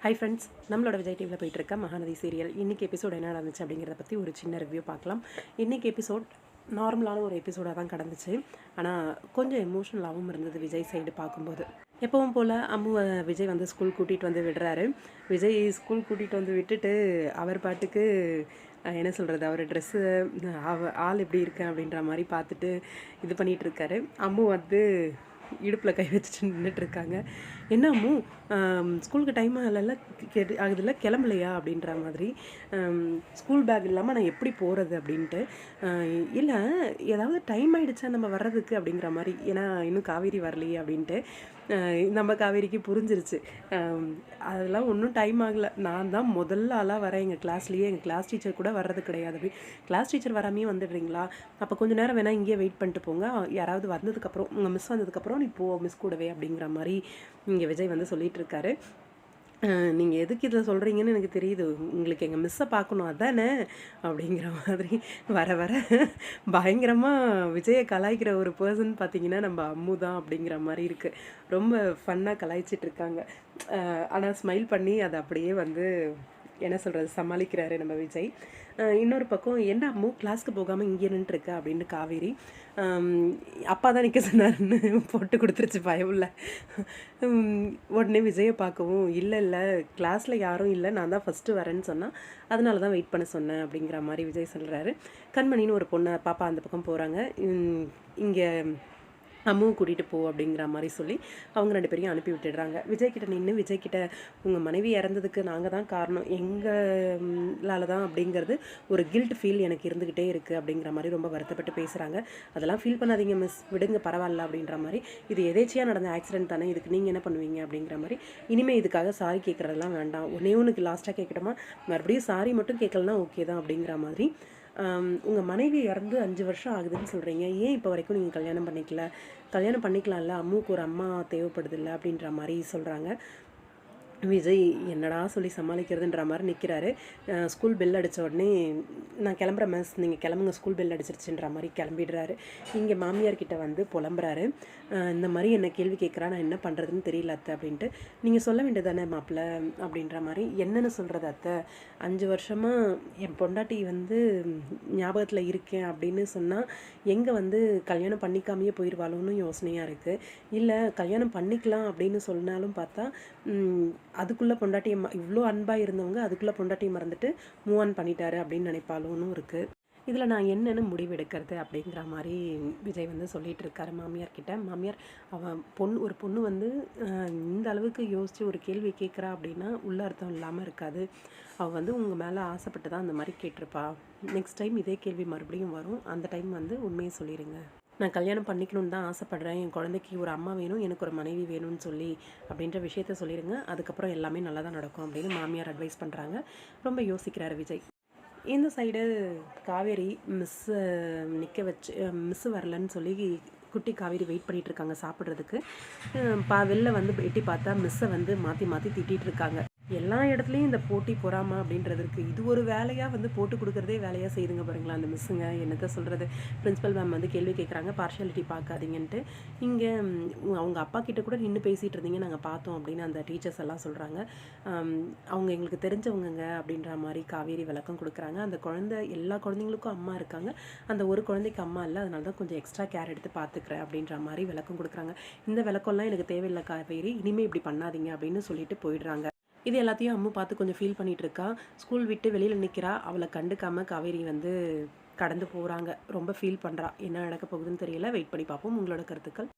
Hi friends, நம்மளோட விஜய் டிவியில் போயிட்டுருக்க மகாநதி சீரியல் இன்றைக்கி எபிசோட் என்ன நடந்துச்சு அப்படிங்கிறத பற்றி ஒரு சின்ன ரிவ்யூ பார்க்கலாம். இன்றைக்கி எபிசோட் நார்மலான ஒரு எபிசோடாக தான் கடந்துச்சு. ஆனால் கொஞ்சம் எமோஷ்னலாகவும் இருந்தது விஜய் சைடு பார்க்கும்போது. எப்பவும் போல் அம்முவை விஜய் வந்து ஸ்கூல் கூட்டிகிட்டு வந்து விடுறாரு. விஜய் ஸ்கூல் கூட்டிகிட்டு வந்து விட்டுட்டு அவர் பாட்டுக்கு என்ன சொல்கிறது, அவர் ட்ரெஸ்ஸு ஆள் எப்படி இருக்கேன் அப்படின்ற மாதிரி பார்த்துட்டு இது பண்ணிகிட்ருக்காரு. அம்மு வந்து இடுப்பில் கை வச்சுட்டு நின்றுட்டுருக்காங்க. என்ன அம்மு, ஸ்கூலுக்கு டைம் ஆகுதுல்ல, கிளம்பலையா அப்படின்ற மாதிரி. ஸ்கூல் பேக் இல்லாமல் நான் எப்படி போகிறது அப்படின்ட்டு. இல்லை, ஏதாவது டைம் ஆகிடுச்சா நம்ம வர்றதுக்கு அப்படிங்கிற மாதிரி. ஏன்னா இன்னும் காவேரி வரலையே அப்படின்ட்டு. நம்ம காவேரிக்கு புரிஞ்சிருச்சு, அதெல்லாம் ஒன்றும் டைம் ஆகலை, நான் தான் முதல்ல ஆளாக வரேன் எங்கள் கிளாஸ்லேயே, எங்கள் கிளாஸ் டீச்சர் கூட வர்றது கிடையாது அப்படி. கிளாஸ் டீச்சர் வராமையே வந்துடுறீங்களா, அப்போ கொஞ்சம் நேரம் வேணால் இங்கேயே வெயிட் பண்ணிட்டு போங்க, யாராவது வந்ததுக்கப்புறம் உங்கள் மிஸ் வந்ததுக்கப்புறம் நீ போ மிஸ் கூடவே அப்படிங்கிற மாதிரி இங்கே விஜய் வந்து சொல்லிகிட்டு இருக்காரு. நீங்கள் எதுக்கு இதை சொல்கிறீங்கன்னு எனக்கு தெரியுது, உங்களுக்கு எங்கள் மிஸ்ஸை பார்க்கணும் அதானே அப்படிங்கிற மாதிரி வர வர பயங்கரமாக விஜயை கலாய்க்கிற ஒரு பர்சன் பார்த்திங்கன்னா நம்ம அம்மு தான் அப்படிங்கிற மாதிரி இருக்குது. ரொம்ப ஃபன்னாக கலாய்ச்சிட்ருக்காங்க. ஆனால் ஸ்மைல் பண்ணி அதை அப்படியே வந்து என்ன சொல்கிறது சமாளிக்கிறாரு நம்ம விஜய். இன்னொரு பக்கம் என்ன அம்மு கிளாஸ்க்கு போகாமல் இங்கே நின்றுருக்க அப்படின்னு காவேரி. அப்பா தான் நிற்க சொன்னாருன்னு போட்டு கொடுத்துருச்சு பயமில்ல. உடனே விஜயை பார்க்கவும், இல்லை இல்லை கிளாஸில் யாரும் இல்லை, நான் தான் ஃபஸ்ட்டு வரேன்னு சொன்னால் அதனால தான் வெயிட் பண்ண சொன்னேன் அப்படிங்கிற மாதிரி விஜய் சொல்கிறாரு. கண்மணின்னு ஒரு பொண்ணை பாப்பா அந்த பக்கம் போகிறாங்க. இங்கே அம்முவும் கூட்டிகிட்டு போ அப்படிங்கிற மாதிரி சொல்லி அவங்க 2 பேரையும் அனுப்பி விட்டுடுறாங்க. விஜய்கிட்ட நின்று விஜய்கிட்ட உங்கள் மனைவி இறந்ததுக்கு நாங்கள் தான் காரணம், எங்களால் தான் அப்படிங்கிறது ஒரு கில்ட் ஃபீல் எனக்கு இருந்துக்கிட்டே இருக்குது அப்படிங்கிற மாதிரி ரொம்ப வருத்தப்பட்டு பேசுகிறாங்க. அதெல்லாம் ஃபீல் பண்ணாதீங்க மிஸ், விடுங்க பரவாயில்ல அப்படின்ற மாதிரி. இது எதேச்சியாக நடந்த ஆக்சிடென்ட் தானே, இதுக்கு நீங்கள் என்ன பண்ணுவீங்க அப்படிங்கிற மாதிரி. இனிமேல் இதுக்காக சாரி கேட்குறதெல்லாம் வேண்டாம், ஒன்றுக்கு லாஸ்ட்டாக கேட்கட்டுமா, மறுபடியும் சாரி மட்டும் கேட்கலன்னா ஓகே தான் அப்படிங்கிற மாதிரி. உங்கள் மனைவி இறந்து 5 வருஷம் ஆகுதுன்னு சொல்கிறீங்க, ஏன் இப்போ வரைக்கும் நீங்கள் கல்யாணம் பண்ணிக்கலாம்ல, அம்முக்கு ஒரு அம்மா தேவைப்படுதில்ல அப்படின்ற மாதிரி சொல்கிறாங்க. விஜய் என்னடா சொல்லி சமாளிக்கிறதுன்ற மாதிரி நிற்கிறாரு. ஸ்கூல் பெல் அடித்த உடனே நான் கிளம்புறேன் மிஸ், நீங்கள் கிளம்புங்க, ஸ்கூல் பெல் அடிச்சிருச்சுன்ற மாதிரி கிளம்பிடுறாரு. இங்கே மாமியார்கிட்ட வந்து புலம்புறாரு. இந்த மாதிரி என்ன கேள்வி கேட்குறா, நான் என்ன பண்ணுறதுன்னு தெரியல அத்தை அப்படின்ட்டு. நீங்கள் சொல்ல வேண்டியதானே மாப்பிள்ள அப்படின்ற மாதிரி. என்னென்னு சொல்கிறது அத்தை, 5 வருஷமாக என் பொண்டாட்டி வந்து ஞாபகத்தில் இருக்கேன் அப்படின்னு சொன்னால் எங்கே வந்து கல்யாணம் பண்ணிக்காமையே போயிடுவாளோன்னு யோசனையாக இருக்குது. இல்லை கல்யாணம் பண்ணிக்கலாம் அப்படின்னு சொன்னாலும் பார்த்தா அதுக்குள்ளே பொண்டாட்டியை இவ்வளோ அன்பாக இருந்தவங்க அதுக்குள்ளே பொண்டாட்டியை மறந்துட்டு மூவ் ஆன் பண்ணிட்டாரு அப்படின்னு நினைப்பாலும் இருக்குது. இதில் நான் என்னென்னு முடிவெடுக்கிறது அப்படிங்கிற மாதிரி விஜய் வந்து சொல்லிகிட்டு இருக்காரு மாமியார்கிட்ட. மாமியார் ஒரு பொண்ணு வந்து இந்த அளவுக்கு யோசித்து ஒரு கேள்வி கேட்குறா அப்படின்னா உள்ள அர்த்தம் இல்லாமல் இருக்காது. அவள் வந்து உங்கள் மேலே ஆசைப்பட்டு தான் அந்த மாதிரி கேட்டிருப்பா. நெக்ஸ்ட் டைம் இதே கேள்வி மறுபடியும் வரும், அந்த டைம் வந்து உண்மையை சொல்லிடுங்க. நான் கல்யாணம் பண்ணிக்கணுன்னு தான் ஆசைப்பட்றேன், என் குழந்தைக்கு ஒரு அம்மா வேணும், எனக்கு ஒரு மனைவி வேணும்னு சொல்லி அப்படின்ற விஷயத்த சொல்லிடுங்க, அதுக்கப்புறம் எல்லாமே நல்லா தான் நடக்கும் அப்படின்னு மாமியார் அட்வைஸ் பண்ணுறாங்க. ரொம்ப யோசிக்கிறாரு விஜய். இந்த சைடு காவேரி மிஸ்ஸை நிற்க வச்சு மிஸ்ஸு வரலன்னு சொல்லி குட்டி காவேரி வெயிட் பண்ணிகிட்ருக்காங்க சாப்பிட்றதுக்கு. வெளில வந்து எட்டி பார்த்தா மிஸ்ஸை வந்து மாற்றி மாற்றி திட்டிகிட்டு இருக்காங்க. எல்லா இடத்துலையும் இந்த போட்டி பொறாமை அப்படின்றது இருக்குது. இது ஒரு வேலையாக வந்து போட்டு கொடுக்குறதே வேலையாக செய்துங்க பாருங்களா அந்த மிஸ்ஸுங்க. என்னத்தை சொல்கிறது, பிரின்ஸிபல் மேம் வந்து கேள்வி கேட்குறாங்க, பார்ஷியாலிட்டி பார்க்காதீங்கன்ட்டு. இங்கே அவங்க அப்பா கிட்ட கூட நின்று பேசிகிட்டு இருந்தீங்க, நாங்கள் பார்த்தோம் அப்படின்னு அந்த டீச்சர்ஸ் எல்லாம் சொல்கிறாங்க. அவங்க எங்களுக்கு தெரிஞ்சவங்கங்க அப்படின்ற மாதிரி காவேரி விளக்கம் கொடுக்குறாங்க. அந்த குழந்தை எல்லா குழந்தைங்களுக்கும் அம்மா இருக்காங்க, அந்த ஒரு குழந்தைக்கு அம்மா இல்லை, அதனால தான் கொஞ்சம் எக்ஸ்ட்ரா கேர் எடுத்து பார்த்துக்கிறேன் அப்படின்ற மாதிரி விளக்கம் கொடுக்குறாங்க. இந்த விளக்கம்லாம் எனக்கு தேவையில்லை காவேரி, இனிமேல் இப்படி பண்ணாதீங்க அப்படின்னு சொல்லிட்டு போயிடுறாங்க. இது எல்லாத்தையும் அம்மு பார்த்து கொஞ்சம் ஃபீல் பண்ணிகிட்டு இருக்கா. ஸ்கூல் விட்டு வெளியில் நிற்கிறா, அவளை கண்டுக்காமல் காவேரி வந்து கடந்து போகிறாங்க. ரொம்ப ஃபீல் பண்ணுறா. என்ன நடக்க போகுதுன்னு தெரியல, வெயிட் பண்ணி பார்ப்போம். உங்களோட கருத்துக்கள்.